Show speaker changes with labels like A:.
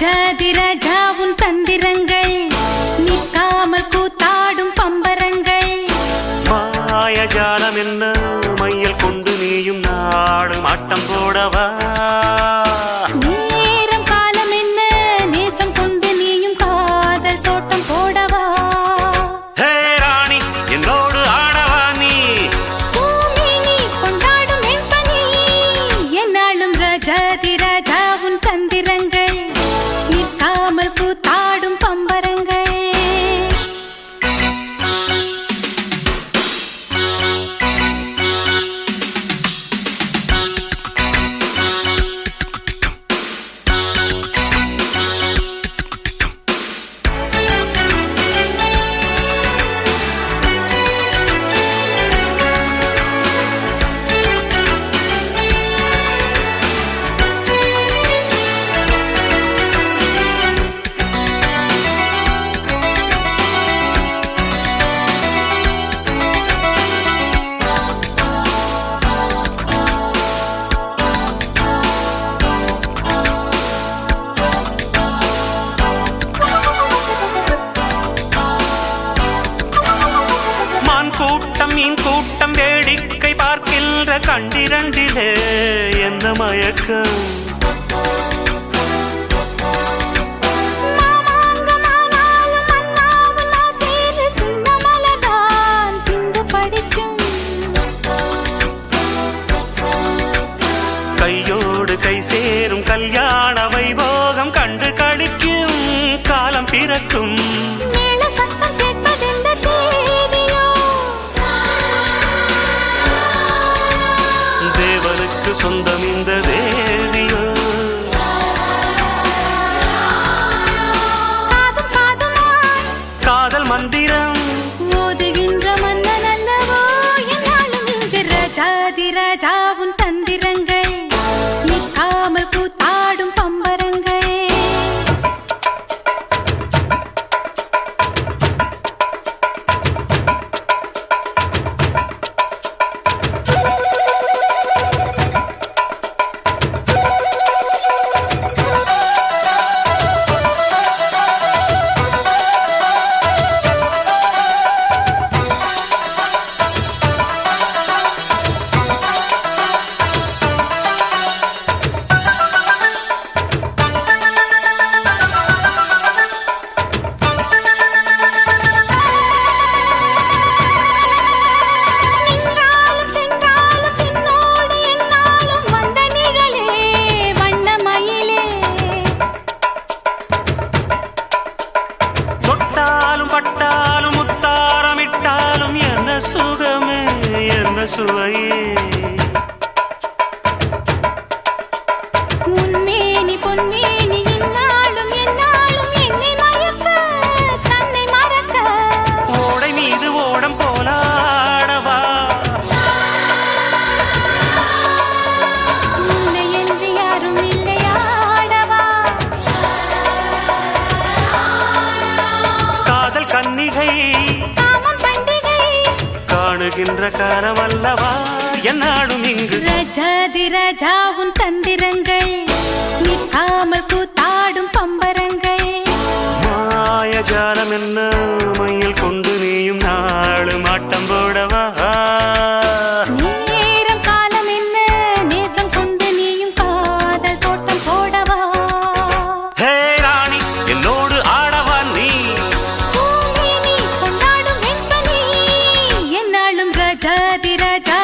A: ராஜாதிராஜா உன் தந்திரங்கள் நிற்காமல் கூத்தாடும் பம்பரங்கள்.
B: மாயஜாலம் என்ன மையல் கொண்டு நீயும் நாடும் ஆட்டம் போடவா.
A: நேரம் காலம் என்ன நேசம் கொண்டு நீயும் காதல் தோட்டம் போடவா.
B: ஹே ராணி என்னோடு ஆடவா நீ.
A: பூமினி கொண்டாடும் வெண்பனி என்னாலும் ராஜாதிராஜா உன் தந்திரங்கள் நிற்காமல் கூத்தாடும் பம்பரங்கள்.
B: கூட்டம் மீன் கூட்டம் வேடிக்கை பார்க்கின்ற கண்டிரண்டிலே என்ன மயக்கம். கையோடு கை சேரும் கல்யாண வைபோகம் கண்டு கழிக்கும் காலம் பிறக்கும். தேவனுக்கு சொந்தம் இந்த தேவியோ. காதல் மந்திரம்
A: ஓதுகின்ற மன்னன் அல்லவோ என்னாலும் இங்கு ராஜாதிராஜா உன் தந்திரங்கள் நிற்காமல் கூத்தாடும் பம்பரங்கள்.
B: சுவையே
A: உன்மேனி பொன்மேனி இன்னாலும் என்னாலும் என்னை மயக்க தன்னை மறக்க.
B: ஓடை மீது ஓடம் போலாடவா.
A: உன்னை என்று யாரும் இல்லையாடவா.
B: காதல் கன்னிகை
A: காமம் பண்டிகை
B: காணுகின்ற காலமல்லவா என்னாடும் இங்கு.
A: ராஜாதிராஜா உன் தந்திரங்கள் நிற்காமல் கூத்தாடும் பம்பரங்கள்.
B: மாயஜாலம் என்ன மையில் கொண்டு நீயும் நாளும் ஆட்டம் போடவா.
A: நேரம் காலம் என்ன நேசம் கொண்டு நீயும் காதல் தோட்டம் போடவா.
B: ஹே ராணி என்னோடு ஆடவா நீ.
A: பூமினி கொண்டாடும் வெண்பனி என்னாலும் ராஜாதிராஜா